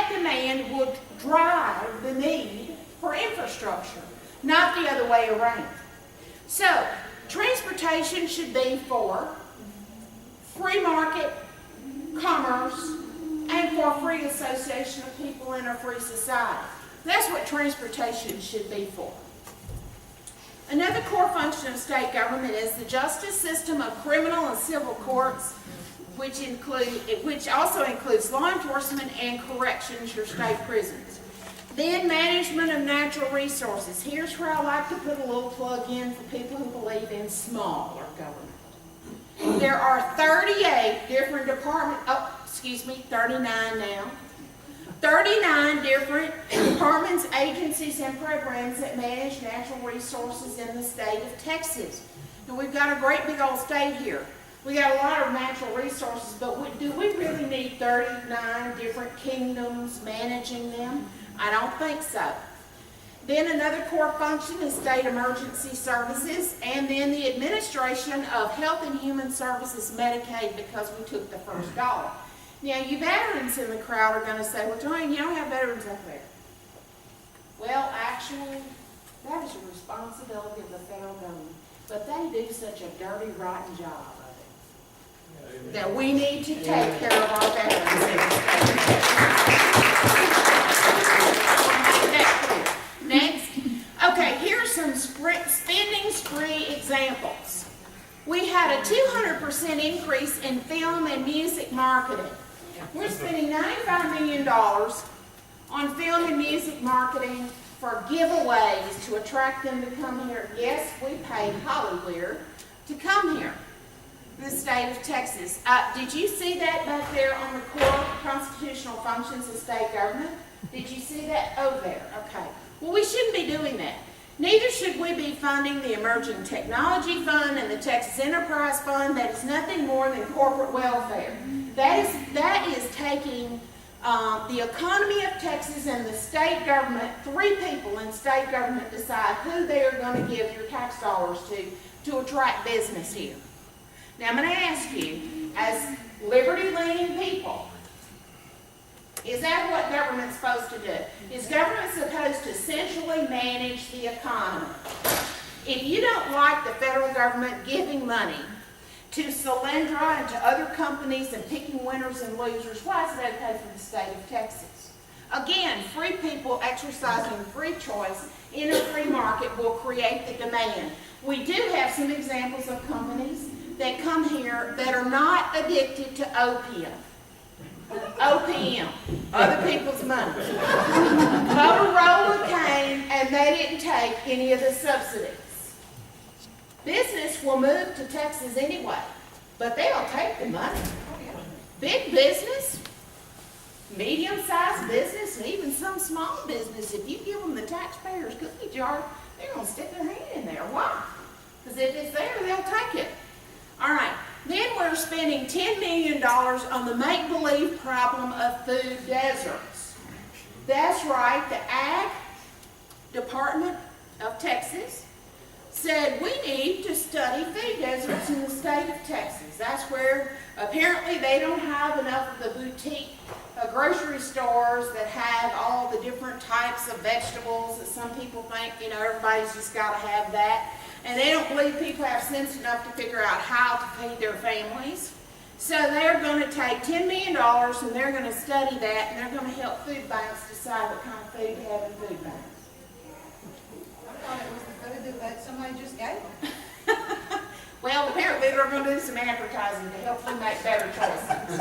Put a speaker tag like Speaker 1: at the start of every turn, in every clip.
Speaker 1: that demand will drive the need for infrastructure, not the other way around. So, transportation should be for free market commerce and for free association of people in a free society. That's what transportation should be for. Another core function of state government is the justice system of criminal and civil courts, which also includes law enforcement and corrections, your state prisons. Then management of natural resources. Here's where I like to put a little plug in for people who believe in smaller government. There are 38 different 39 now. 39 different departments, agencies, and programs that manage natural resources in the state of Texas. And we've got a great big old state here. We got a lot of natural resources, but do we really need 39 different kingdoms managing them? I don't think so. Then another core function is state emergency services, and then the administration of Health and Human Services Medicaid, because we took the first dollar. Now, you veterans in the crowd are going to say, well, Joanne, you don't have veterans up there. Well, actually, that is a responsibility of the federal government. But they do such a dirty, rotten job of it that we need to take care of our veterans in the state of Texas. Next. Okay, here's some spending spree examples. We had a 200% increase in film and music marketing. We're spending $95 million on film and music marketing for giveaways to attract them to come here. Yes, we paid Hollywood to come here, the state of Texas. Did you see that back there on the core constitutional functions of state government? Did you see that? Over there. Okay. Well, we shouldn't be doing that. Neither should we be funding the Emerging Technology Fund and the Texas Enterprise Fund. That is nothing more than corporate welfare. That is taking the economy of Texas and the state government. 3 people in state government decide who they are going to give your tax dollars to attract business here. Now I'm going to ask you, as liberty-leaning people, is that what government's supposed to do? Is government supposed to centrally manage the economy? If you don't like the federal government giving money to Solyndra and to other companies and picking winners and losers, why is it okay for the state of Texas? Again, free people exercising free choice in a free market will create the demand. We do have some examples of companies that come here that are not addicted to opium. OPM, other people's money. Motorola came and they didn't take any of the subsidies. Business will move to Texas anyway, but they'll take the money. Big business, medium-sized business, and even some small business, if you give them the taxpayers' cookie jar, they're going to stick their hand in there. Why? Because if it's there, they'll take it. All right. Then we're spending $10 million on the make-believe problem of food deserts. That's right, the Ag Department of Texas said we need to study food deserts in the state of Texas. That's where apparently they don't have enough of the boutique grocery stores that have all the different types of vegetables that some people think, everybody's just got to have that. And they don't believe people have sense enough to figure out how to feed their families. So they're going to take $10 million and they're going to study that, and they're going to help food banks decide what kind of food to have in food banks.
Speaker 2: I thought it was the food that somebody just gave them.
Speaker 1: Well, apparently they're going to do some advertising to help them make better choices.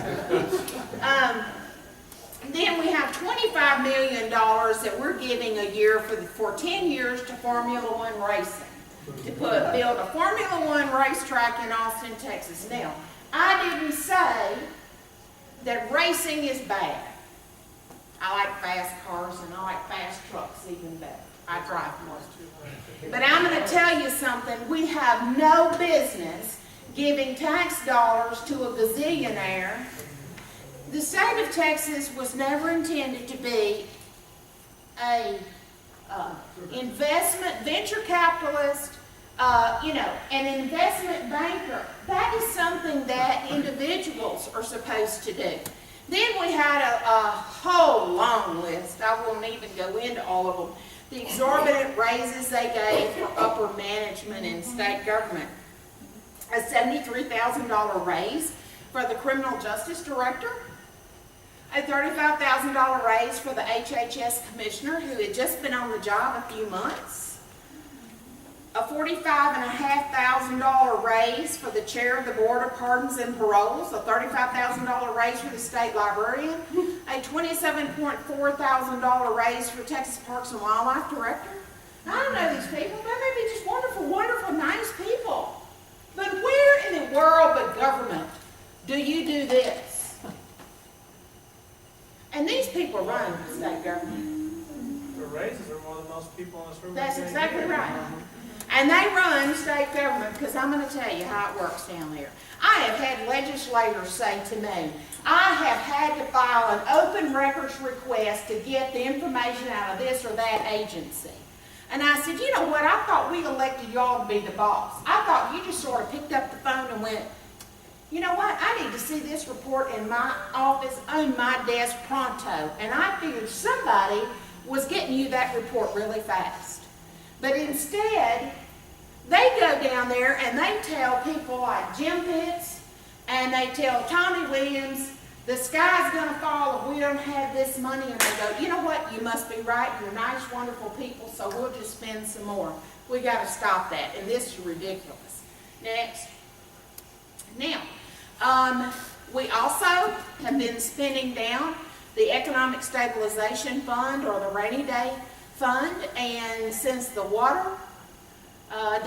Speaker 1: Then we have $25 million that we're giving a year for 10 years to Formula One racing, to build a Formula One racetrack in Austin, Texas. Now, I didn't say that racing is bad. I like fast cars and I like fast trucks even better. I drive more. But I'm going to tell you something. We have no business giving tax dollars to a gazillionaire. The state of Texas was never intended to be a investment, venture capitalist, an investment banker. That is something that individuals are supposed to do. Then we had a whole long long list. I won't even go into all of them. The exorbitant raises they gave for upper management in state government. A $73,000 raise for the criminal justice director. A $35,000 raise for the HHS commissioner who had just been on the job a few months. A $45,500 raise for the chair of the Board of Pardons and Paroles. A $35,000 raise for the state librarian. A $27,400 raise for Texas Parks and Wildlife director. I don't know these people. They may be just wonderful, wonderful, nice people. But where in the world but government do you do this? And these people run the state government.
Speaker 3: The raises are more than most people in this room.
Speaker 1: That's exactly right. And they run state government, because I'm going to tell you how it works down there. I have had legislators say to me, I have had to file an open records request to get the information out of this or that agency. And I said, you know what, I thought we elected y'all to be the boss. I thought you just sort of picked up the phone and went, you know what, I need to see this report in my office, on my desk pronto. And I figured somebody was getting you that report really fast. But instead, they go down there and they tell people like Jim Pitts and they tell Tommy Williams, the sky's going to fall if we don't have this money. And they go, you know what, you must be right. You're nice, wonderful people, so we'll just spend some more. We got to stop that. And this is ridiculous. Next. Now, we also have been spending down the Economic Stabilization Fund, or the Rainy Day Fund, and since the water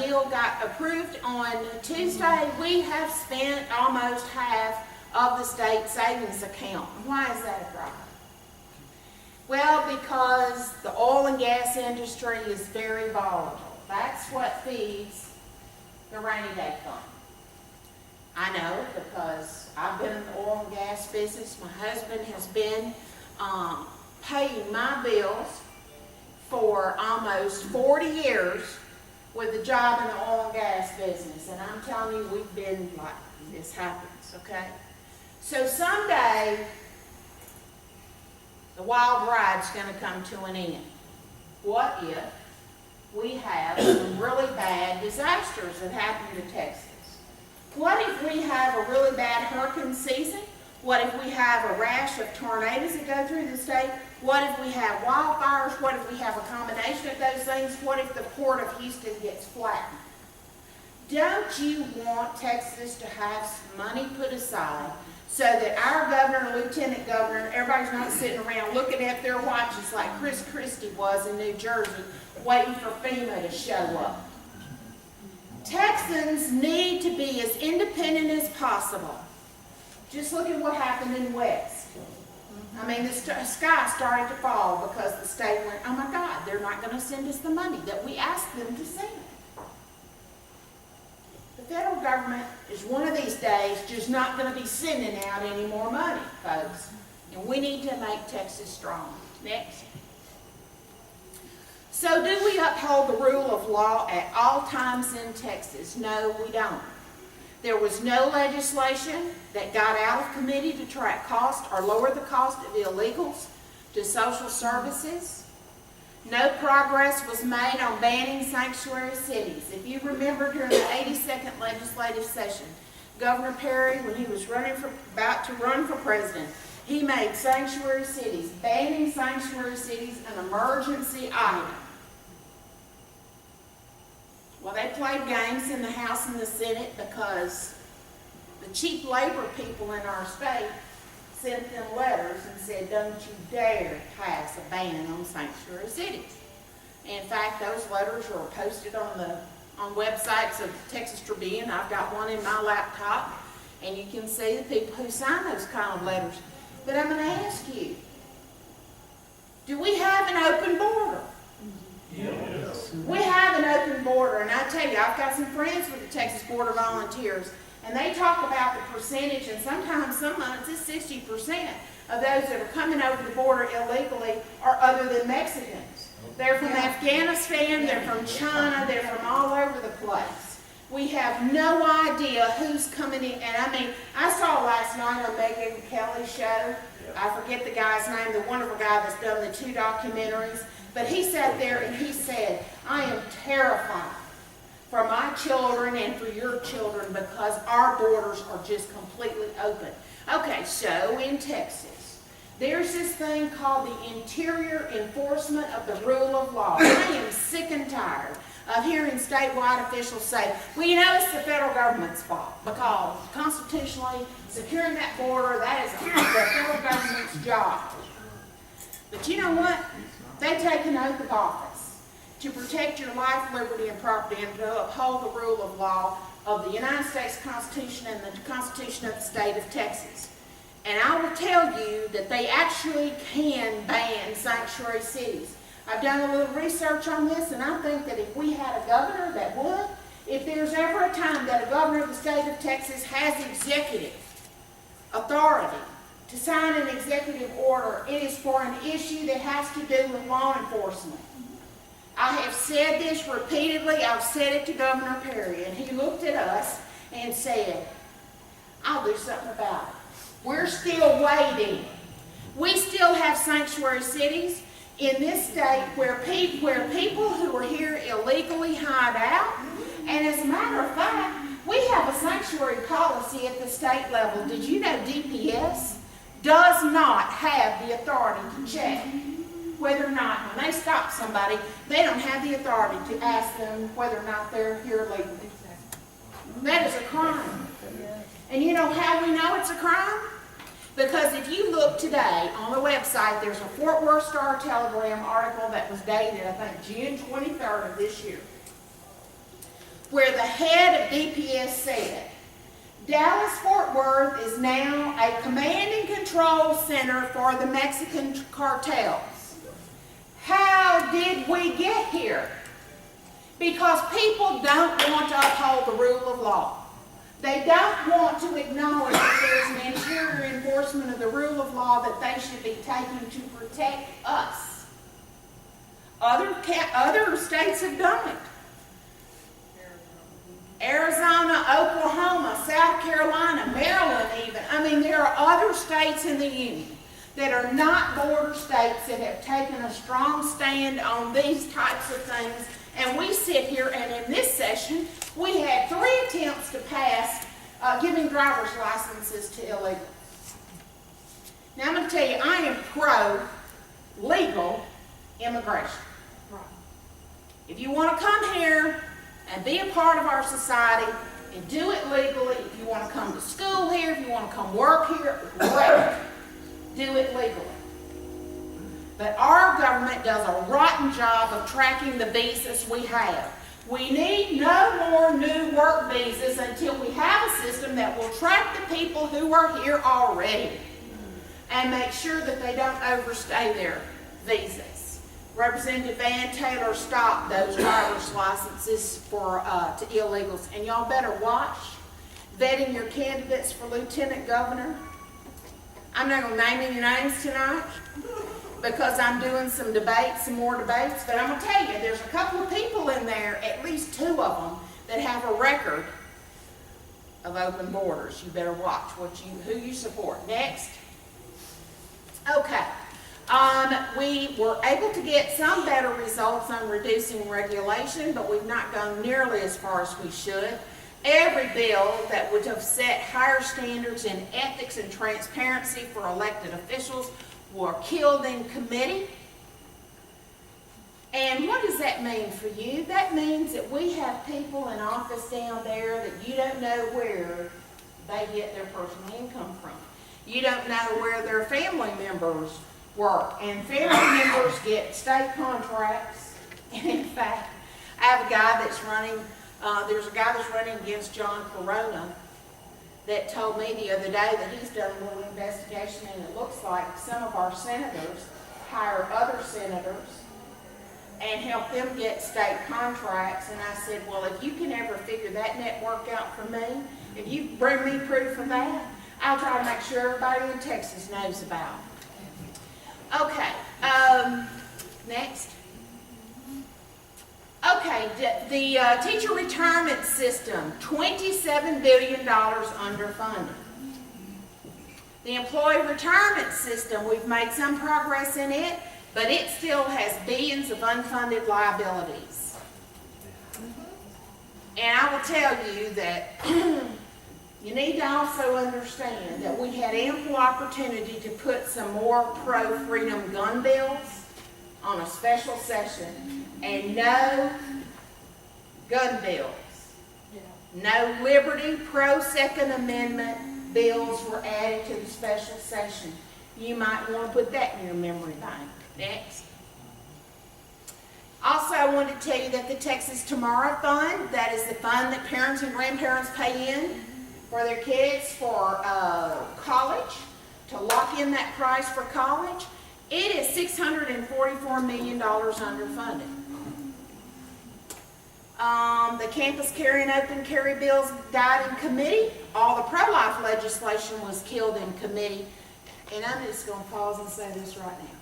Speaker 1: deal got approved on Tuesday, we have spent almost half of the state savings account. Why is that a problem? Well, because the oil and gas industry is very volatile. That's what feeds the Rainy Day Fund. I know, because I've been in the oil and gas business. My husband has been paying my bills for almost 40 years with a job in the oil and gas business. And I'm telling you, we've been like, this happens, okay? So someday, the wild ride's going to come to an end. What if we have some really bad disasters that happen to Texas? What if we have a really bad hurricane season? What if we have a rash of tornadoes that go through the state? What if we have wildfires? What if we have a combination of those things? What if the Port of Houston gets flattened? Don't you want Texas to have some money put aside so that our governor and lieutenant governor, everybody's not sitting around looking at their watches like Chris Christie was in New Jersey, waiting for FEMA to show up? Texans need to be as independent as possible. Just look at what happened in West. I mean, the sky started to fall because the state went, oh my God, they're not going to send us the money that we asked them to send. The federal government is one of these days just not going to be sending out any more money, folks. And we need to make Texas strong. Next. So do we uphold the rule of law at all times in Texas? No, we don't. There was no legislation that got out of committee to track cost or lower the cost of illegals to social services. No progress was made on banning sanctuary cities. If you remember during the 82nd legislative session, Governor Perry, when he was about to run for president, he made sanctuary cities, banning sanctuary cities, an emergency item. Well, they played games in the House and the Senate because the cheap labor people in our state sent them letters and said, don't you dare pass a ban on sanctuary cities. In fact, those letters are posted on websites of Texas Tribune. I've got one in my laptop, and you can see the people who sign those kind of letters. But I'm going to ask you, do we have an open border?
Speaker 3: Yes.
Speaker 1: We have an open border, and I tell you, I've got some friends with the Texas Border Volunteers, and they talk about the percentage, and sometimes some months it's 60% of those that are coming over the border illegally are other than Mexicans. They're from Afghanistan, they're from China, they're from all over the place. We have no idea who's coming in, and I mean, I saw last night on Megan Kelly's show I forget the guy's name, the wonderful guy that's done the 2 documentaries, but he sat there and he said, I am terrified for my children and for your children because our borders are just completely open. Okay, so in Texas, there's this thing called the Interior Enforcement of the Rule of Law. I am sick and tired of hearing statewide officials say, well, you know, it's the federal government's fault because constitutionally securing that border, that is the federal government's job. But you know what? They take an oath of office to protect your life, liberty, and property and to uphold the rule of law of the United States Constitution and the Constitution of the state of Texas. And I will tell you that they actually can ban sanctuary cities. I've done a little research on this, and I think that if we had a governor that would, if there's ever a time that a governor of the state of Texas has executive authority to sign an executive order, it is for an issue that has to do with law enforcement. I have said this repeatedly. I've said it to Governor Perry, and he looked at us and said, I'll do something about it. We're still waiting. We still have sanctuary cities in this state where people who are here illegally hide out. And as a matter of fact, we have a sanctuary policy at the state level. Did you know DPS does not have the authority to check whether or not, when they stop somebody, they don't have the authority to ask them whether or not they're here legally. That is a crime. And you know how we know it's a crime? Because if you look today on the website, there's a Fort Worth Star-Telegram article that was dated, I think, June 23rd of this year, where the head of DPS said, Dallas-Fort Worth is now a command and control center for the Mexican cartels. How did we get here? Because people don't want to uphold the rule of law. They don't want to acknowledge that there's an interior enforcement of the rule of law that they should be taking to protect us. Other states have done it. Arizona, Oklahoma, South Carolina, Maryland even. I mean, there are other states in the union that are not border states that have taken a strong stand on these types of things. And we sit here, and in this session, we had 3 attempts to pass giving driver's licenses to illegals. Now, I'm going to tell you, I am pro-legal immigration. If you want to come here and be a part of our society and do it legally, if you want to come to school here, if you want to come work here, great. Do it legally. But our government does a rotten job of tracking the visas we have. We need no more new work visas until we have a system that will track the people who are here already and make sure that they don't overstay their visas. Representative Van Taylor stopped those driver's licenses for to illegals. And y'all better watch vetting your candidates for lieutenant governor. I'm not going to name any names tonight because I'm doing some debates, some more debates, but I'm going to tell you, there's a couple of people in there, at least 2 of them, that have a record of open borders. You better watch who you support. Next. Okay. We were able to get some better results on reducing regulation, but we've not gone nearly as far as we should. Every bill that would have set higher standards in ethics and transparency for elected officials were killed in committee. And what does that mean for you? That means that we have people in office down there that you don't know where they get their personal income from. You don't know where their family members work. And family members get state contracts. And in fact, I have a guy that's running, there's a guy that's running against John Corona that told me the other day that he's done a little investigation, and it looks like some of our senators hire other senators and help them get state contracts. And I said, well, if you can ever figure that network out for me, if you bring me proof of that, I'll try to make sure everybody in Texas knows about it. Okay, next. Okay, the teacher retirement system, $27 billion underfunded. The employee retirement system, we've made some progress in it, but it still has billions of unfunded liabilities. And I will tell you that you need to also understand that we had ample opportunity to put some more pro-freedom gun bills on a special session, and no gun bills. No Liberty pro-Second Amendment bills were added to the special session. You might want to put that in your memory bank. Next. Also, I want to tell you that the Texas Tomorrow Fund, that is the fund that parents and grandparents pay in for their kids for college, to lock in that price for college, it is $644 million underfunded. The campus carry and open carry bills died in committee. All the pro-life legislation was killed in committee. And I'm just going to pause and say this right now.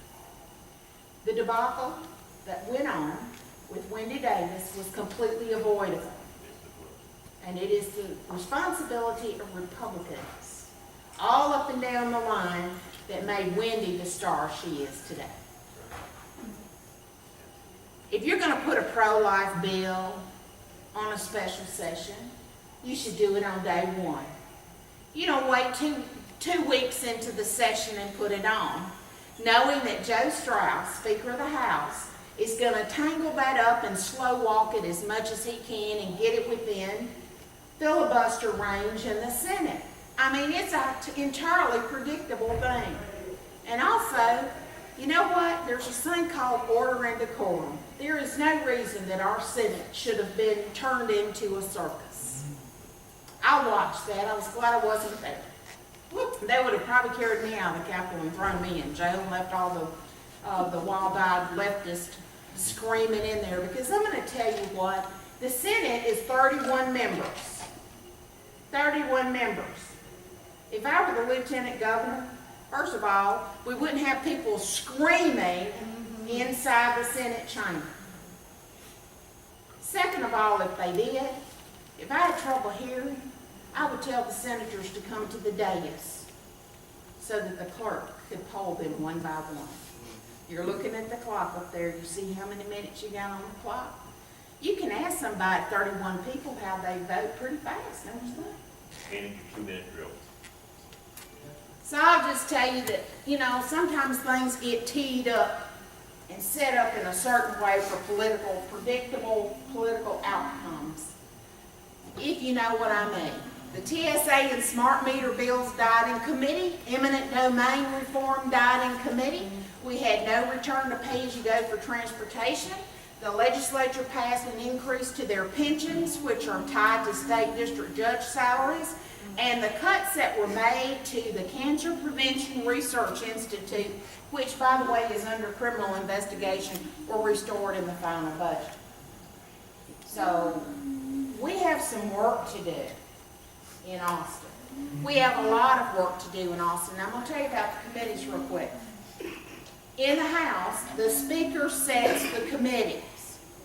Speaker 1: The debacle that went on with Wendy Davis was completely avoidable. And it is the responsibility of Republicans all up and down the line that made Wendy the star she is today. If you're going to put a pro-life bill on a special session, you should do it on day one. You don't wait two weeks into the session and put it on, knowing that Joe Strauss, Speaker of the House, is going to tangle that up and slow walk it as much as he can and get it within filibuster range in the Senate. I mean, it's an entirely predictable thing. And also, you know what? There's this thing called order and decorum. There is no reason that our Senate should have been turned into a circus. I watched that. I was glad I wasn't there. They would have probably carried me out of the Capitol and thrown me in jail and left all the wild-eyed leftists screaming in there. Because I'm going to tell you what, the Senate is 31 members. 31 members. If I were the lieutenant governor, first of all, we wouldn't have people screaming inside the Senate chamber. Second of all, if they did, if I had trouble hearing, I would tell the senators to come to the dais so that the clerk could poll them one by one. You're looking at the clock up there. You see how many minutes you got on the clock? You can ask somebody, 31 people, how they vote pretty fast, don't you think?
Speaker 4: And 2-minute drill.
Speaker 1: So I'll just tell you that, you know, sometimes things get teed up and set up in a certain way for predictable political outcomes, if you know what I mean. The TSA and smart meter bills died in committee. Eminent domain reform died in committee. We had no return to pay-as-you-go for transportation. The legislature passed an increase to their pensions, which are tied to state district judge salaries. And the cuts that were made to the Cancer Prevention Research Institute, which, by the way, is under criminal investigation, were restored in the final budget. So we have some work to do in Austin. We have a lot of work to do in Austin. I'm going to tell you about the committees real quick. In the House, the Speaker sets the committees,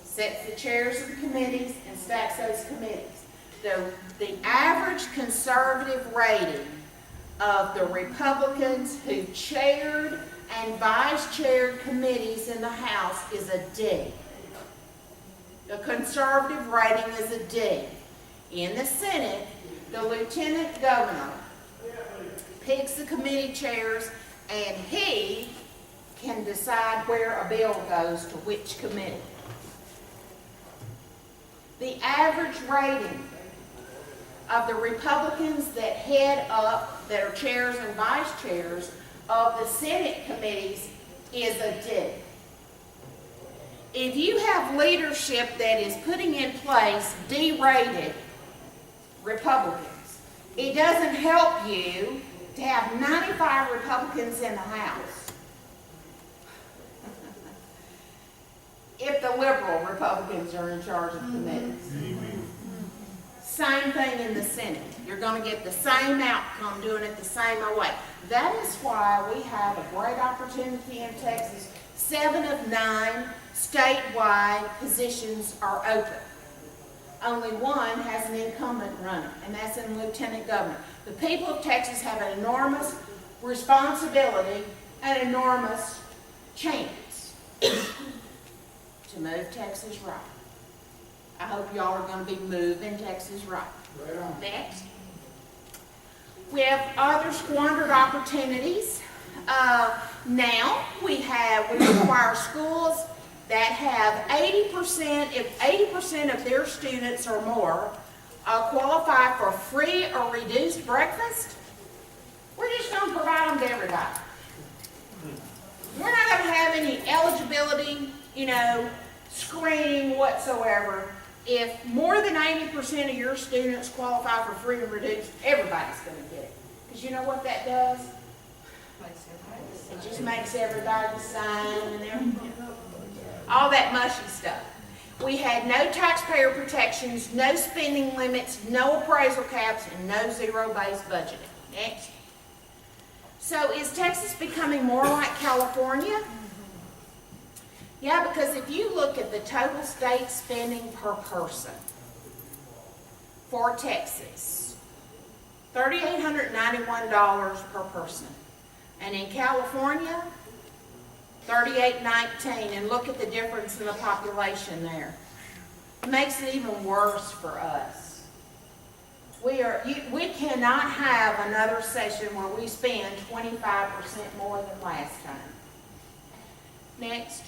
Speaker 1: sets the chairs of the committees, and stacks those committees. The average conservative rating of the Republicans who chaired and vice-chaired committees in the House is a D. The conservative rating is a D. In the Senate, the lieutenant governor picks the committee chairs, and he can decide where a bill goes to which committee. The average rating of the Republicans that head up, that are chairs and vice chairs of the Senate committees, is a D. If you have leadership that is putting in place D-rated Republicans, it doesn't help you to have 95 Republicans in the House if the liberal Republicans are in charge of committees. Same thing in the Senate. You're going to get the same outcome doing it the same way. That is why we have a great opportunity in Texas. 7 of 9 statewide positions are open. Only one has an incumbent running, and that's in lieutenant governor. The people of Texas have an enormous responsibility, and enormous chance to move Texas right. I hope y'all are going to be moving Texas right. Next. We have other squandered opportunities. Now we require schools that have 80%, if 80% of their students or more qualify for free or reduced breakfast, we're just going to provide them to everybody. We're not going to have any eligibility, screening whatsoever. If more than 80% of your students qualify for free and reduced, everybody's going to get it. Because you know what that does? It just makes everybody sign and everything. All that mushy stuff. We had no taxpayer protections, no spending limits, no appraisal caps, and no zero-based budgeting. Next. So is Texas becoming more like California? Yeah, because if you look at the total state spending per person for Texas, $3,891 per person. And in California, $3,819. And look at the difference in the population there. It makes it even worse for us. We cannot have another session where we spend 25% more than last time. Next.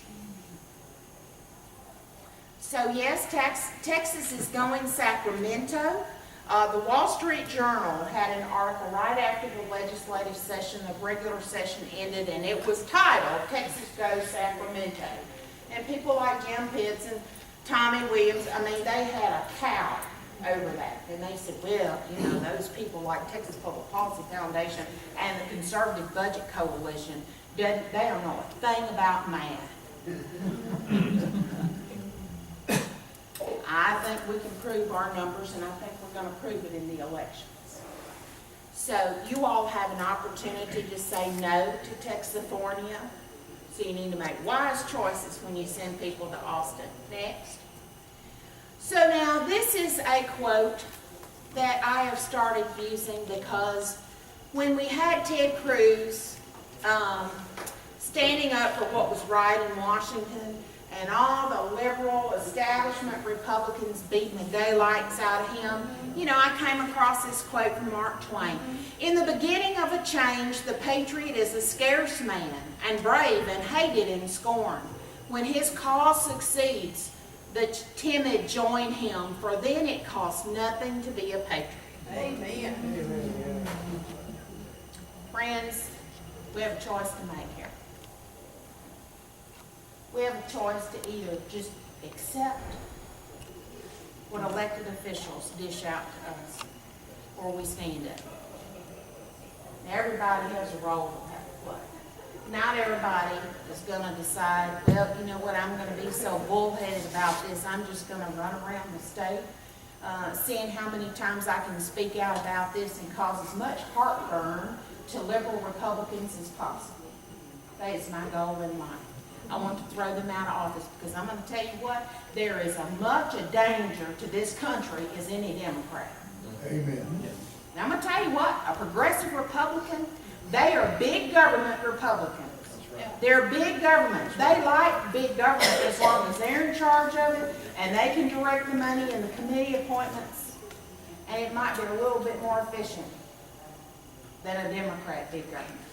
Speaker 1: So yes, Texas is going Sacramento. The Wall Street Journal had an article right after the legislative session, the regular session ended, and it was titled, Texas Goes Sacramento. And people like Jim Pitts and Tommy Williams, they had a cow over that. And they said, well, those people like Texas Public Policy Foundation and the Conservative Budget Coalition, they don't know a thing about math. I think we can prove our numbers, and I think we're going to prove it in the elections. So you all have an opportunity to say no to Texifornia. So you need to make wise choices when you send people to Austin. Next. So now this is a quote that I have started using because when we had Ted Cruz standing up for what was right in Washington, and all the liberal establishment Republicans beating the daylights out of him, I came across this quote from Mark Twain. In the beginning of a change, the patriot is a scarce man, and brave and hated and scorned. When his cause succeeds, the timid join him, for then it costs nothing to be a patriot.
Speaker 2: Amen.
Speaker 1: Friends, we have a choice to make here. We have a choice to either just accept what elected officials dish out to us, or we stand up. Now, everybody has a role to play. Not everybody is going to decide, well, you know what, I'm going to be so bullheaded about this, I'm just going to run around the state, seeing how many times I can speak out about this and cause as much heartburn to liberal Republicans as possible. That is my goal in life. I want to throw them out of office because I'm going to tell you what, there is as much a danger to this country as any Democrat.
Speaker 4: Amen.
Speaker 1: Now I'm going to tell you what, a progressive Republican, they are big government Republicans. They're big government. They like big government as long as they're in charge of it and they can direct the money and the committee appointments, and it might be a little bit more efficient than a Democrat big government.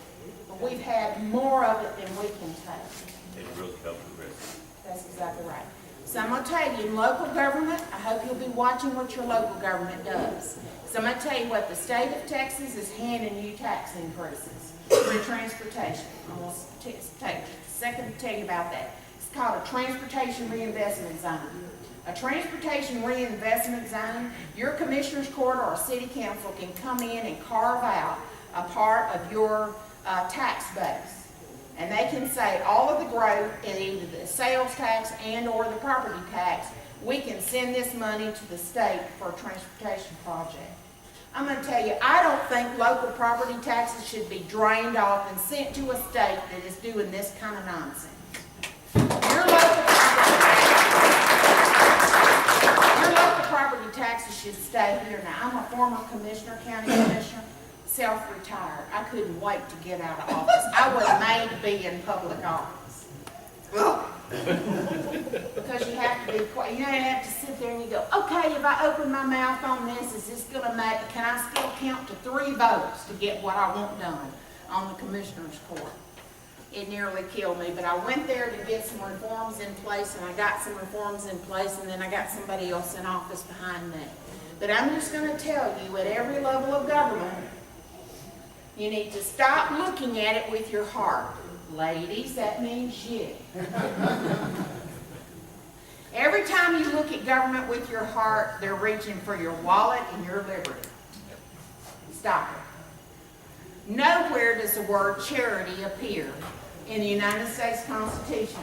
Speaker 1: But we've had more of it than we can take.
Speaker 5: It really helps the rest.
Speaker 1: That's exactly right. So I'm going to tell you, in local government, I hope you'll be watching what your local government does. So I'm going to tell you what the state of Texas is handing you tax increases for transportation. I'm going to take a second to tell you about that. It's called a transportation reinvestment zone. A transportation reinvestment zone, your commissioner's court or a city council can come in and carve out a part of your tax base. And they can say all of the growth in either the sales tax and or the property tax, we can send this money to the state for a transportation project. I'm going to tell you, I don't think local property taxes should be drained off and sent to a state that is doing this kind of nonsense. Your local property taxes should stay here. Now, I'm a former commissioner, county commissioner. self-retired. I couldn't wait to get out of office. I was made to be in public office. Because you have to be quiet. You don't have to sit there and you go, okay, if I open my mouth on this, is this gonna make, can I still count to 3 votes to get what I want done on the commissioner's court? It nearly killed me, but I went there to get some reforms in place, and I got some reforms in place, and then I got somebody else in office behind me. But I'm just gonna tell you, at every level of government, you need to stop looking at it with your heart. Ladies, that means you. Every time you look at government with your heart, they're reaching for your wallet and your liberty. Stop it. Nowhere does the word charity appear in the United States Constitution,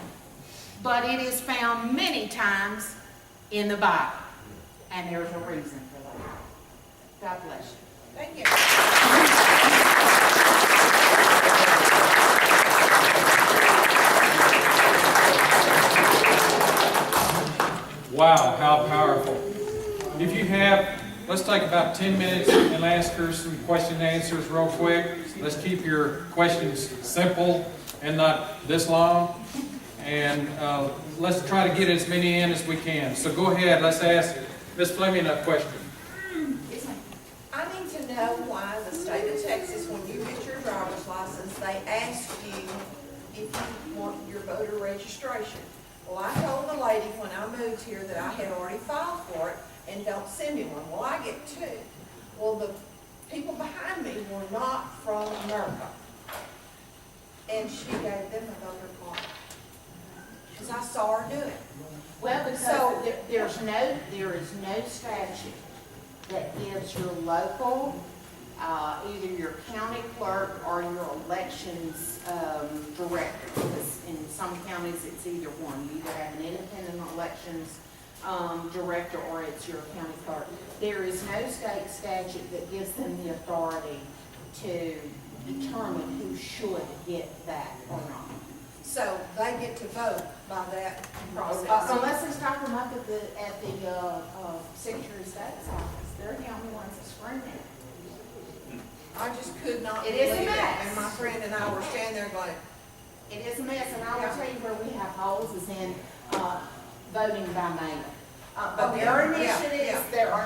Speaker 1: but it is found many times in the Bible, and there's a reason for that. God bless you.
Speaker 2: Thank you.
Speaker 4: Wow, how powerful. If you have, let's take about 10 minutes and ask her some question and answers real quick. Let's keep your questions simple and not this long. And let's try to get as many in as we can. So go ahead, let's ask Ms. Fleming a question.
Speaker 6: I need to know why the state of Texas, when you get your driver's license, they ask you if you want your voter registration. Well, I told the lady when I moved here that I had already filed for it and don't send me one. Well, I get 2. Well, the people behind me were not from America. And she gave them a voter card. Because I saw her do it.
Speaker 1: Well, because
Speaker 6: So-
Speaker 1: there is no statute that gives your local, either your county clerk or your elections director. Because in some counties, it's either one. You either have an independent elections director or it's your county clerk. There is no state statute that gives them the authority to determine who should get that or not.
Speaker 6: So they get to vote by that process.
Speaker 1: Unless they stop them up at the Secretary of State's office. They're the only ones that screen it.
Speaker 6: I just could not
Speaker 1: It
Speaker 6: believe
Speaker 1: is a
Speaker 6: it.
Speaker 1: mess.
Speaker 6: And my friend and I were standing there going,
Speaker 1: It is a mess, and I will tell you where we have holes is in voting by mail. But there are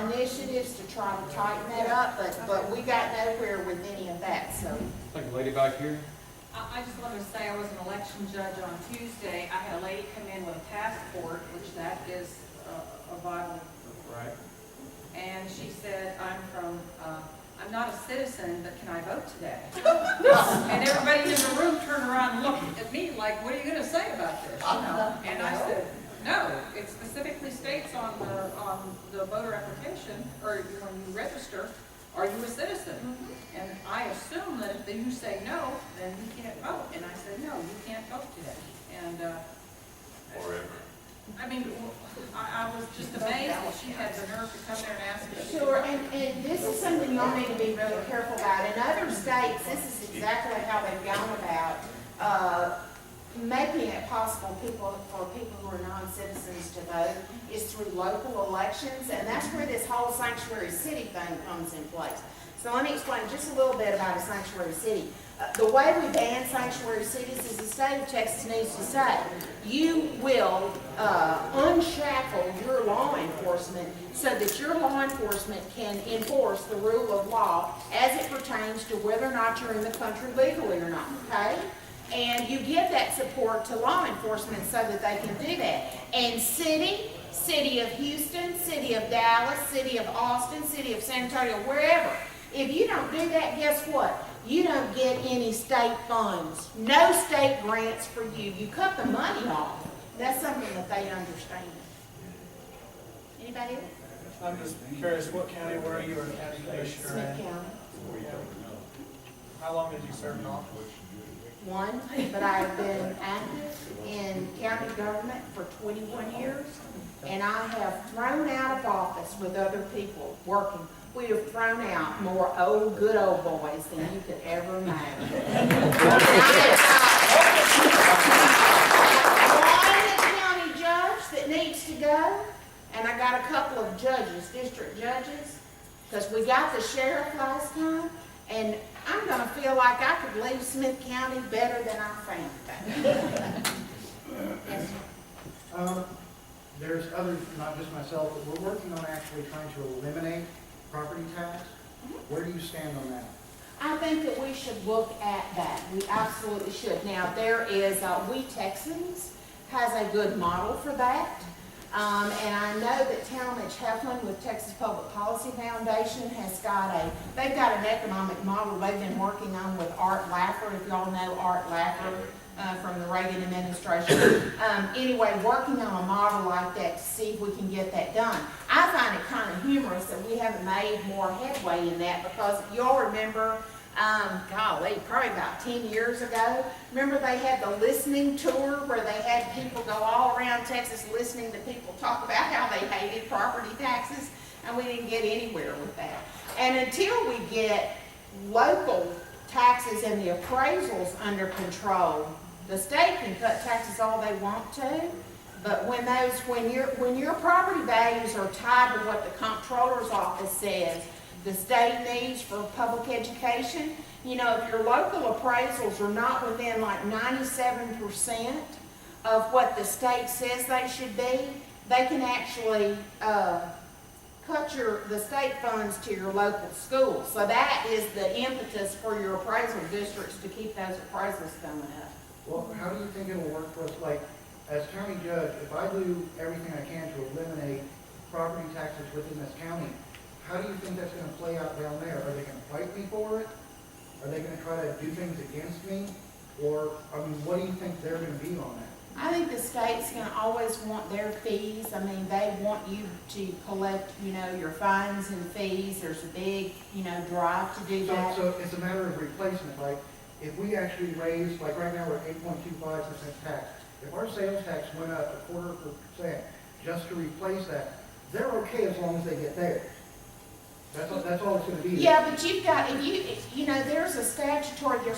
Speaker 1: initiatives to try to tighten that up, but we got nowhere with any of that, so.
Speaker 4: Like a lady back here.
Speaker 7: I just wanted to say I was an election judge on Tuesday. I had a lady come in with a passport, which that is a vital.
Speaker 4: Right.
Speaker 7: And she said, I'm not a citizen, but can I vote today? And everybody in the room turned around and looked at me like, what are you going to say about this? You know? And I said, no, it specifically states on the voter application, or when you register, are you a citizen? And I assume that if you say no, then you can't vote. And I said, no, you can't vote today. And,
Speaker 5: Forever.
Speaker 7: I mean, I was just amazed that she had the nerve to come there and ask me.
Speaker 1: Sure, and this is something y'all need to be really careful about. In other states, this is exactly how they've gone about making it possible for people who are non-citizens to vote is through local elections, and that's where this whole sanctuary city thing comes in place. So let me explain just a little bit about a sanctuary city. The way we ban sanctuary cities is the state of Texas needs to say, you will unshackle your law enforcement so that your law enforcement can enforce the rule of law as it pertains to whether or not you're in the country legally or not, okay? And you give that support to law enforcement so that they can do that. And city of Houston, city of Dallas, city of Austin, city of San Antonio, wherever, if you don't do that, guess what? You don't get any state funds. No state grants for you. You cut the money off. That's something that they understand. Anybody else?
Speaker 3: I'm just curious, what county were you or county commissioner
Speaker 1: Smith
Speaker 3: in?
Speaker 1: County.
Speaker 3: How long did you serve in office?
Speaker 1: One, but I have been active in county government for 21 years, and I have thrown out of office with other people working. We have thrown out more good old boys than you could ever imagine. One county judge that needs to go, and I got a couple of judges, district judges, because we got the sheriff last time, And I'm gonna feel like I could leave Smith County better than I found it. Yes, sir.
Speaker 8: There's others, not just myself, but we're working on actually trying to eliminate property tax. Where do you stand on that?
Speaker 1: I think that we should look at that. We absolutely should. Now, there is, We Texans has a good model for that. And I know that Talmadge Heflin with Texas Public Policy Foundation they've got an economic model they've been working on with Art Laffer, if y'all know Art Laffer from the Reagan administration. Anyway, working on a model like that to see if we can get that done. I find it kind of humorous that we haven't made more headway in that, because if y'all remember, golly, probably about 10 years ago, remember they had the listening tour where they had people go all around Texas listening to people talk about how they hated property taxes, and we didn't get anywhere with that. And until we get local taxes and the appraisals under control, the state can cut taxes all they want to, but when your property values are tied to what the comptroller's office says the state needs for public education, you know, if your local appraisals are not within like 97% of what the state says they should be, they can actually cut the state funds to your local schools. So that is the impetus for your appraisal districts to keep those appraisals coming up.
Speaker 8: Well, how do you think it'll work for us? Like, as county judge, if I do everything I can to eliminate property taxes within this county, how do you think that's going to play out down there? Are they going to fight me for it? Are they going to try to do things against me? Or, I mean, what do you think they're going to be on that?
Speaker 1: I think the state's going to always want their fees. I mean, they want you to collect, you know, your fines and fees. There's a big, you know, drive to do that.
Speaker 8: So it's a matter of replacement. Like, if we actually raise, like right now we're at 8.25% tax. If our sales tax went up 0.25% just to replace that, they're okay as long as they get there. That's all it's going to be.
Speaker 1: Yeah, but you've got, if you know, there's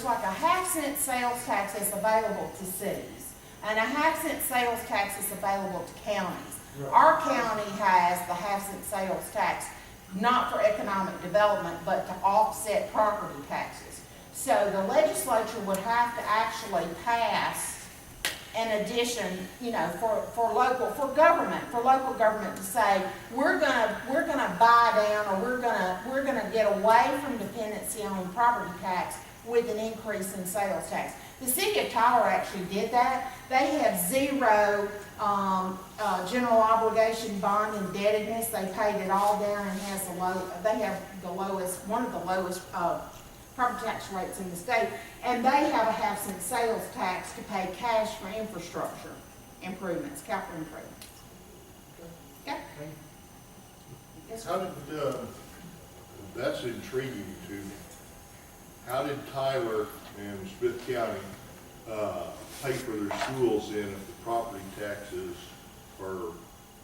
Speaker 1: like a half-cent sales tax that's available to cities, and a half-cent sales tax is available to counties.
Speaker 8: Right.
Speaker 1: Our county has the half-cent sales tax, not for economic development, but to offset property taxes. So the legislature would have to actually pass an addition, you know, for local government to say, we're gonna buy down, or we're gonna get away from dependency on property tax with an increase in sales tax. The city of Tyler actually did that. They have zero general obligation bond indebtedness. They paid it all down and they have one of the lowest property tax rates in the state, and they have a half-cent sales tax to pay cash for infrastructure improvements, capital improvements. Okay? Yes, sir.
Speaker 5: How did, that's intriguing too. How did Tyler and Smith County pay for their schools then if the property taxes are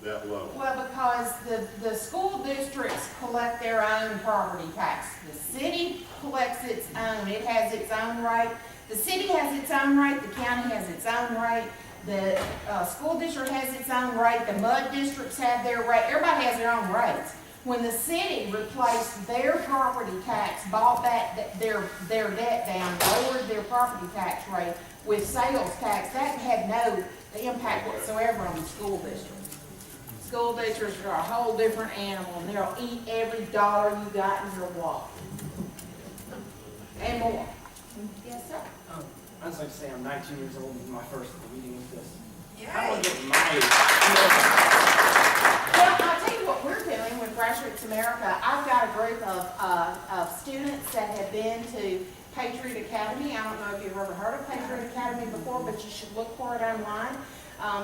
Speaker 5: that low?
Speaker 1: Well, because the school districts collect their own property tax. The city collects its own. It has its own rate. The city has its own rate. The county has its own rate. The school district has its own rate. The mud districts have their rate. Everybody has their own rates. When the city replaced their property tax, bought back their debt down, lowered their property tax rate with sales tax, that had no impact whatsoever on the school district. School districts are a whole different animal, and they'll eat every dollar you got in your wallet. And more. Yes, sir?
Speaker 3: I'd just like to say I'm 19 years old, and my first meeting with this. I
Speaker 6: Yay.
Speaker 3: want to get my,
Speaker 1: Well, I'll tell you what we're doing with Grassroots America. I've got a group of students that have been to Patriot Academy. I don't know if you've ever heard of Patriot Academy before, but you should look for it online.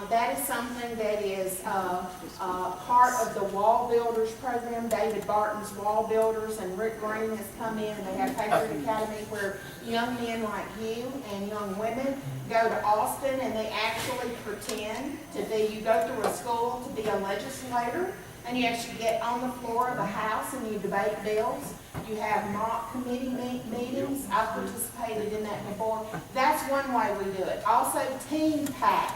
Speaker 1: That is something that is part of the Wall Builders program. David Barton's Wall Builders, and Rick Green has come in, and they have Patriot Academy where young men like you and young women go to Austin, and they actually pretend to be, you go through a school to be a legislator, and you actually get on the floor of the House and you debate bills. You have mock committee meetings. I've participated in that before. That's one way we do it. Also, Team PAC.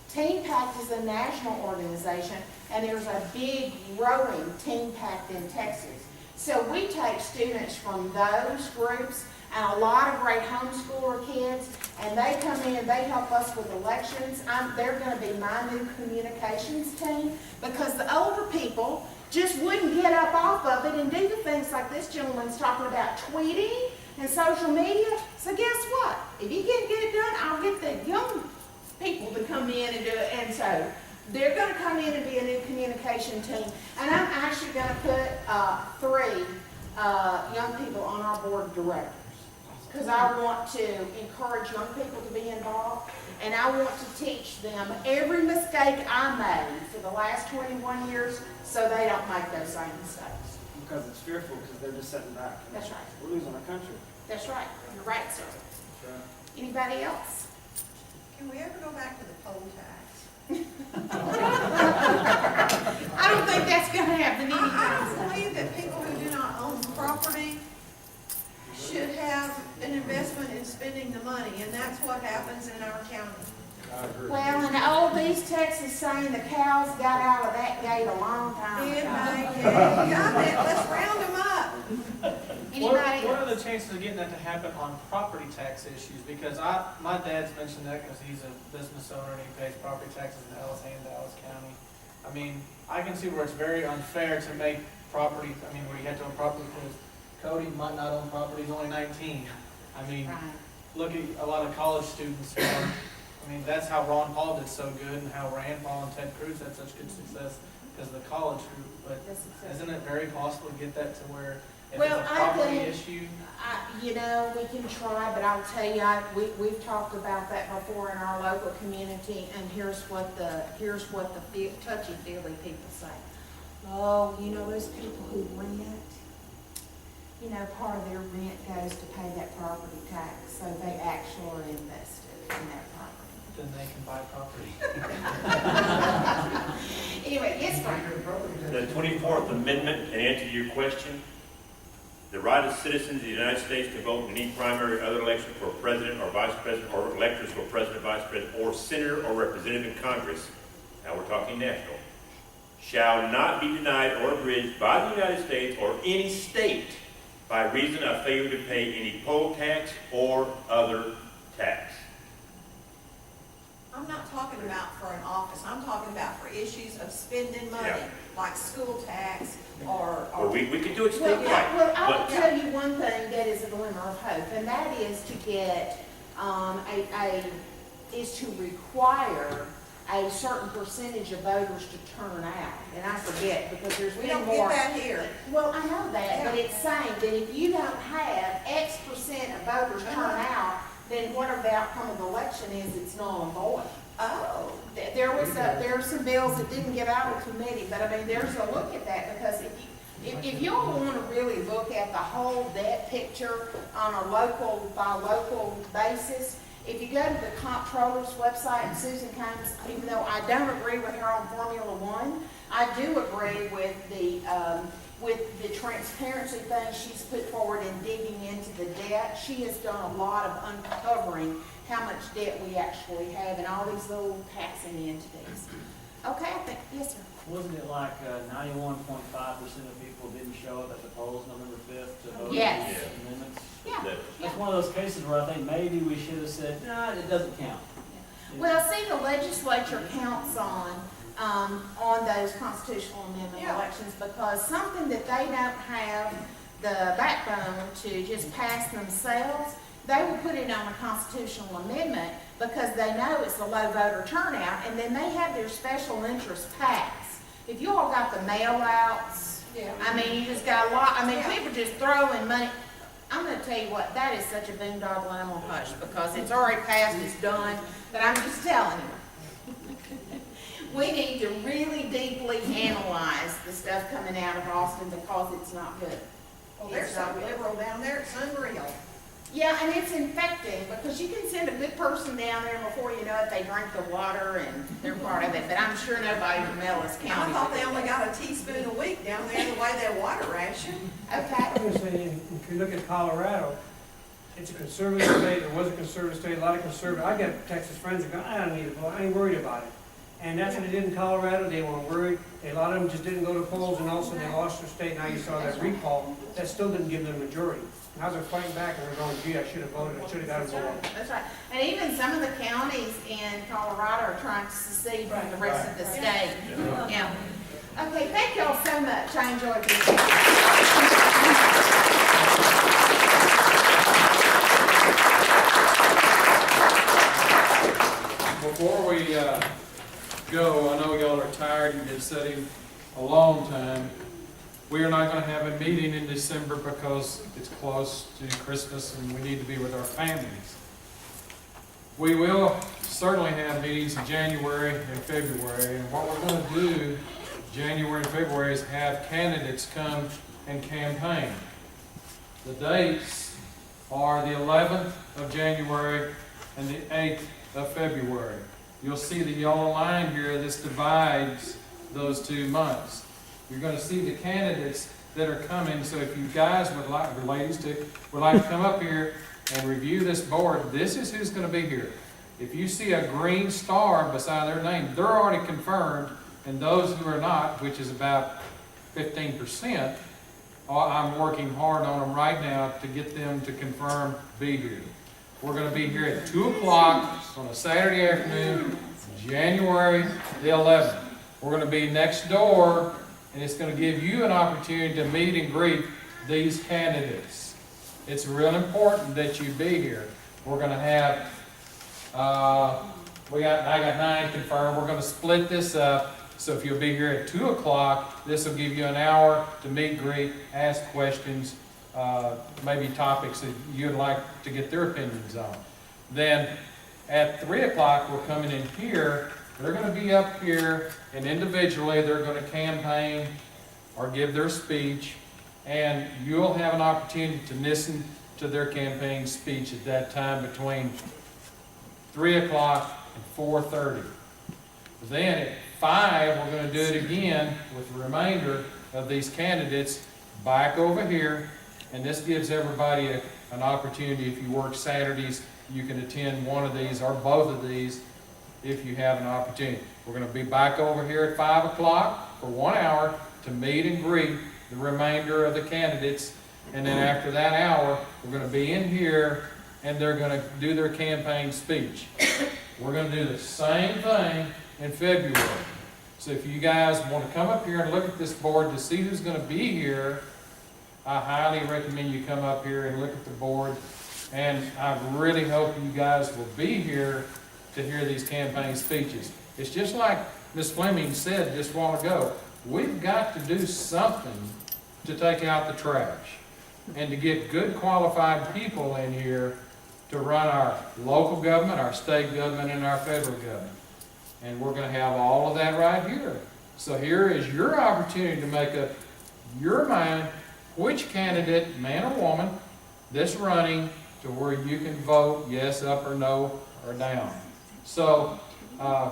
Speaker 1: Team PAC is a national organization, and there's a big growing Team PAC in Texas. So we take students from those groups and a lot of great homeschooler kids, and they come in, they help us with elections. They're gonna be my new communications team, because the older people just wouldn't get up off of it and do the things like this gentleman's talking about, tweeting and social media. So guess what? If you can't get it done, I'll get the young people to come in and do it. And so they're gonna come in and be a new communication team. And I'm actually gonna put 3 young people on our board of directors, because I want to encourage young people to be involved, and I want to teach them every mistake I made for the last 21 years, so they don't make those same mistakes.
Speaker 3: Because it's fearful, because they're just sitting back.
Speaker 1: That's right.
Speaker 3: We're losing our country.
Speaker 1: That's right. You're right, sir. Anybody else?
Speaker 6: Can we ever go back to the poll tax?
Speaker 1: I don't think that's gonna happen
Speaker 6: I
Speaker 1: anytime
Speaker 6: don't believe that people who do not own property should have an investment in spending the money, and that's what happens in our county.
Speaker 4: I agree.
Speaker 1: Well, in the old East Texas saying, the cows got out of that gate a long time
Speaker 6: Did
Speaker 1: ago.
Speaker 6: they? Got it, let's round them up.
Speaker 1: Anybody
Speaker 9: What are
Speaker 1: else?
Speaker 9: the chances of getting that to happen on property tax issues? Because my dad's mentioned that because he's a business owner and he pays property taxes in Dallas and Dallas County. I mean, I can see where it's very unfair to make property, I mean, where you have to own property, because Cody might not own property, he's only 19. I mean,
Speaker 1: Right.
Speaker 9: look at a lot of college students who are, I mean, that's how Ron Paul did so good and how Rand Paul and Ted Cruz had such good success because of the college group. But
Speaker 1: That's successful.
Speaker 9: isn't it very possible to get that to where if
Speaker 1: Well,
Speaker 9: it's a
Speaker 1: I
Speaker 9: property
Speaker 1: think-
Speaker 9: issue?
Speaker 1: You know, we can try, but I'll tell you, we've talked about that before in our local community, and here's what the touchy-feely people say. Oh, you know, those people who rent, you know, part of their rent goes to pay that property tax, so they actually are invested in that property.
Speaker 9: Then they can buy property.
Speaker 1: Anyway, yes, Frank?
Speaker 10: The 24th Amendment, to answer your question, the right of citizens of the United States to vote in any primary or other election for president or vice president, or electors for president, vice president, or senator or representative in Congress, now we're talking national, shall not be denied or abridged by the United States or any state by reason of failure to pay any poll tax or other tax.
Speaker 6: I'm not talking about for an office, I'm talking about for issues of spending money,
Speaker 10: Yeah.
Speaker 6: like school tax or.
Speaker 10: Or we can do it
Speaker 1: Well,
Speaker 10: statewide.
Speaker 1: well, I will
Speaker 10: but-
Speaker 1: tell you one thing that is a glimmer of hope, and that is to get, is to require a certain percentage of voters to turn out. And I forget, because there's
Speaker 6: We
Speaker 1: been
Speaker 6: don't
Speaker 1: more.
Speaker 6: get that here.
Speaker 1: Well, I know that, but it's saying that if you don't have X percent of voters turn out, then whatever the outcome of the election is, it's null and void.
Speaker 6: Oh,
Speaker 1: There are some bills that didn't get out of committee, but I mean, there's a look at that, because if you all want to really look at the whole debt picture on a local by local basis, if you go to the comptroller's website, and Susan Combs, even though I don't agree with her on Formula One, I do agree with the transparency thing she's put forward in digging into the debt. She has done a lot of uncovering how much debt we actually have and all these little taxing entities. Okay, I think, yes, sir.
Speaker 11: Wasn't it like 91.5% of people didn't show up at the polls November 5th to vote?
Speaker 1: Yes.
Speaker 11: on these amendments?
Speaker 1: Yeah.
Speaker 11: That's one of those cases where I think maybe we should have said, no, it doesn't count.
Speaker 1: Well, see, the legislature counts on those constitutional amendment
Speaker 6: Yeah.
Speaker 1: elections, because something that they don't have the backbone to just pass themselves, they will put it on a constitutional amendment because they know it's a low voter turnout, and then they have their special interest pass. If you all got the mail outs,
Speaker 6: yeah.
Speaker 1: I mean, you just got a lot, I mean,
Speaker 6: Yeah.
Speaker 1: people just throwing money. I'm gonna tell you what, that is such a boondoggle, and I'm gonna hush, because it's already passed, it's done, but I'm just telling you. We need to really deeply analyze the stuff coming out of Austin, because it's not good.
Speaker 6: Well, they're
Speaker 1: It's
Speaker 6: so
Speaker 1: not good.
Speaker 6: liberal down there, it's unreal.
Speaker 1: Yeah, and it's infecting, because you can send a good person down there, and before you know it, they drink the water and they're part of it, but I'm sure nobody from Ellis
Speaker 6: I
Speaker 1: County.
Speaker 6: thought they only got a teaspoon a week down there, the way they water ration.
Speaker 1: Okay,
Speaker 12: I'm gonna say, if you look at Colorado, it's a conservative state, it was a conservative state, a lot of conservative, I got Texas friends that go, I don't need to vote, I ain't worried about it. And that's what they did in Colorado. They were worried. A lot of them just didn't go to polls, and also they lost their state. Now you saw that recall. That still didn't give them a majority. Now they're fighting back and they're going, gee, I should have voted. I should have got a vote.
Speaker 1: That's right. And even some of the counties in Colorado are trying to secede from the rest of the state. Yeah. Okay, thank y'all so much. I enjoyed this.
Speaker 4: Before we go, I know y'all are tired, you've been sitting a long time. We are not going to have a meeting in December because it's close to Christmas and we need to be with our families. We will certainly have meetings in January and February, and what we're going to do January and February is have candidates come and campaign. The dates are the 11th of January and the 8th of February. You'll see the yellow line here. This divides those 2 months. You're going to see the candidates that are coming. So if you guys would like, or ladies too, would like to come up here and review this board, this is who's going to be here. If you see a green star beside their name, they're already confirmed. And those who are not, which is about 15%, I'm working hard on them right now to get them to confirm be here. We're going to be here at 2 o'clock on a Saturday afternoon, January the 11th. We're going to be next door, and it's going to give you an opportunity to meet and greet these candidates. It's real important that you be here. We're going to have, I got 9 confirmed. We're going to split this up. So if you'll be here at 2 o'clock, this will give you an hour to meet, greet, ask questions, maybe topics that you'd like to get their opinions on. Then at 3 o'clock, we're coming in here. They're going to be up here, and individually they're going to campaign or give their speech, and you'll have an opportunity to listen to their campaign speech at that time between 3 o'clock and 4:30. Then at 5, we're going to do it again with the remainder of these candidates back over here. And this gives everybody an opportunity. If you work Saturdays, you can attend one of these or both of these if you have an opportunity. We're going to be back over here at 5 o'clock for 1 hour to meet and greet the remainder of the candidates. And then after that hour, we're going to be in here and they're going to do their campaign speech. We're going to do the same thing in February. So if you guys want to come up here and look at this board to see who's going to be here, I highly recommend you come up here and look at the board. And I really hope you guys will be here to hear these campaign speeches. It's just like Ms. Fleming said just a while ago, we've got to do something to take out the trash and to get good qualified people in here to run our local government, our state government, and our federal government. And we're going to have all of that right here. So here is your opportunity to make up your mind which candidate, man or woman, that's running to where you can vote yes, up or no, or down. So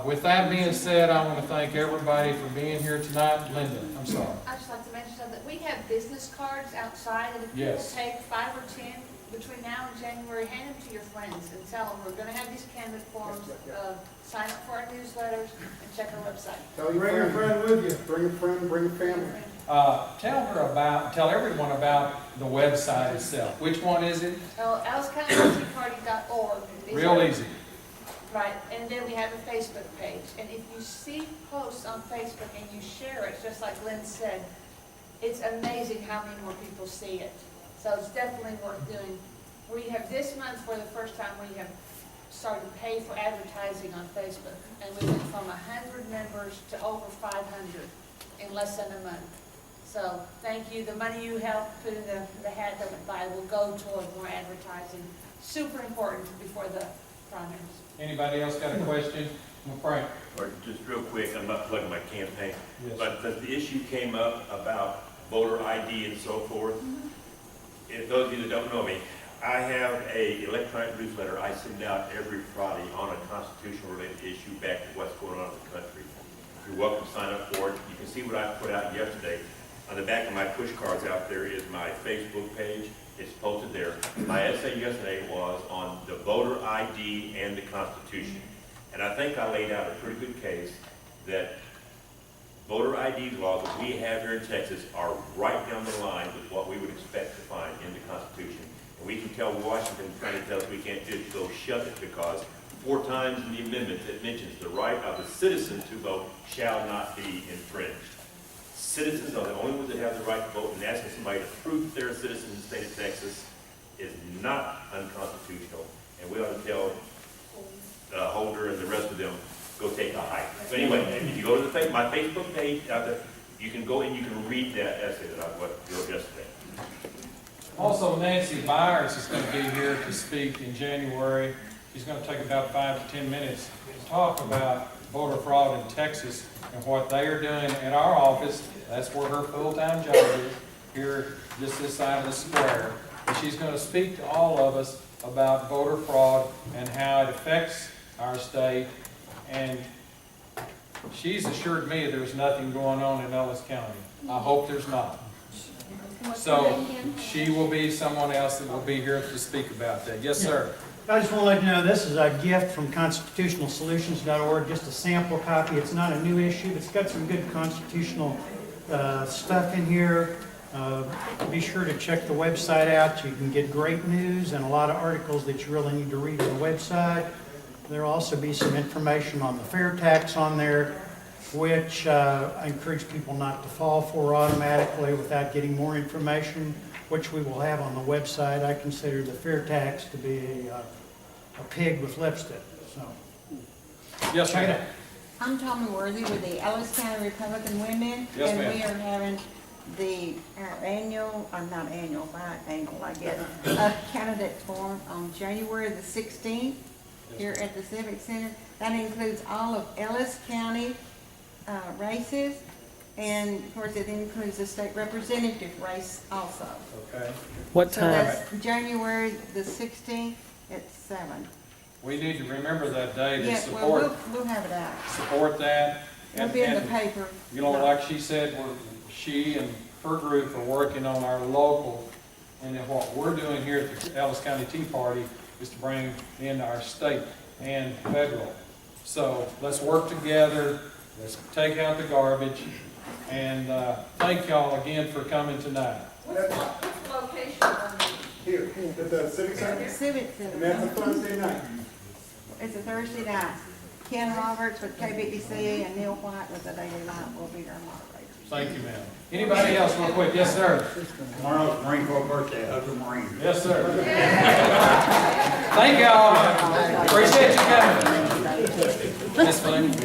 Speaker 4: with that being said, I want to thank everybody for being here tonight. Linda, I'm sorry.
Speaker 2: I'd just like to mention that we have business cards outside, and if people
Speaker 4: Yes.
Speaker 2: take 5 or 10 between now and January, hand them to your friends and tell them we're going to have these candidate forms, sign up for our newsletters, and check our website.
Speaker 8: Bring your friend with you. Bring a friend, bring a family.
Speaker 4: Tell everyone about the website itself. Which one is it?
Speaker 2: AllisCountyTeaParty.org.
Speaker 4: Real easy.
Speaker 2: Right, and then we have a Facebook page. And if you see posts on Facebook and you share it, just like Lynn said, it's amazing how many more people see it. So it's definitely worth doing. We have this month, for the first time, we have started to pay for advertising on Facebook. And we went from 100 members to over 500 in less than a month. So thank you. The money you helped put in the hat that went by will go toward more advertising. Super important before the primaries.
Speaker 4: Anybody else got a question? Frank.
Speaker 10: Or just real quick, I'm not plugging my campaign,
Speaker 4: Yes.
Speaker 10: but the issue came up about voter ID and so forth. If those of you that don't know me, I have a electronic newsletter I send out every Friday on a constitutional related issue back to what's going on in the country. You're welcome to sign up for it. You can see what I put out yesterday. On the back of my push cards out there is my Facebook page. It's posted there. My essay yesterday was on the voter ID and the Constitution. And I think I laid out a pretty good case. that voter ID laws that we have here in Texas are right down the line with what we would expect to find in the Constitution. And we can tell Washington trying to tell us we can't do it, so shut it, because 4 times in the amendment it mentions the right of the citizen to vote shall not be infringed. Citizens are the only ones that have the right to vote, and asking somebody to prove that they're a citizen in the state of Texas is not unconstitutional, and we ought to tell Holder and the rest of them, go take a hike. But anyway, if you go to my Facebook page out there, you can go and you can read that essay that I wrote yesterday.
Speaker 4: Also, Nancy Byers is going to be here to speak in January. She's going to take about 5 to 10 minutes to talk about voter fraud in Texas and what they are doing at our office. That's where her full-time job is, here just this side of the square. And she's going to speak to all of us about voter fraud and how it affects our state. And she's assured me there's nothing going on in Ellis County. I hope there's not. So she will be someone else that will be here to speak about that. Yes, sir.
Speaker 13: I just want to let you know this is a gift from constitutionalsolutions.org, just a sample copy. It's not a new issue, but it's got some good constitutional stuff in here. Be sure to check the website out. You can get great news and a lot of articles that you really need to read on the website. There will also be some information on the fair tax on there, which I encourage people not to fall for automatically without getting more information, which we will have on the website. I consider the fair tax to be a pig with lipstick. So,
Speaker 4: Yes,
Speaker 13: check it
Speaker 4: ma'am.
Speaker 13: out.
Speaker 14: I'm Tommy Worthy with the Ellis County Republican Women.
Speaker 4: Yes,
Speaker 14: and
Speaker 4: ma'am.
Speaker 14: we are having our annual, not annual, biannual, I guess, candidate forum on January the 16th here at the Civic Center. That includes all of Ellis County races, and of course it includes the state representative race also.
Speaker 4: Okay.
Speaker 15: What
Speaker 14: So
Speaker 15: time?
Speaker 14: that's January the 16th at 7.
Speaker 4: We need to remember that day to
Speaker 14: Yes, well,
Speaker 4: support,
Speaker 14: we'll have it out.
Speaker 4: support that.
Speaker 14: It'll be in the paper.
Speaker 4: You know, like she said, she and her group are working on our local, and then what we're doing here at the Ellis County Tea Party is to bring in our state and federal. So let's work together, let's take out the garbage, and thank y'all again for coming tonight.
Speaker 2: What's the location on the?
Speaker 3: Here, at the Civic Center,
Speaker 14: Civic
Speaker 3: and
Speaker 14: Center.
Speaker 3: that's a Thursday night.
Speaker 14: It's a Thursday night. Ken Roberts with KBDC and Neil White with the Daily Light will be our moderators.
Speaker 4: Thank you, ma'am. Anybody else real quick? Yes, sir.
Speaker 8: Tomorrow's Marine Corps birthday, Hustle Marine.
Speaker 4: Yes, sir. Thank y'all. Appreciate you coming. Miss Fleming.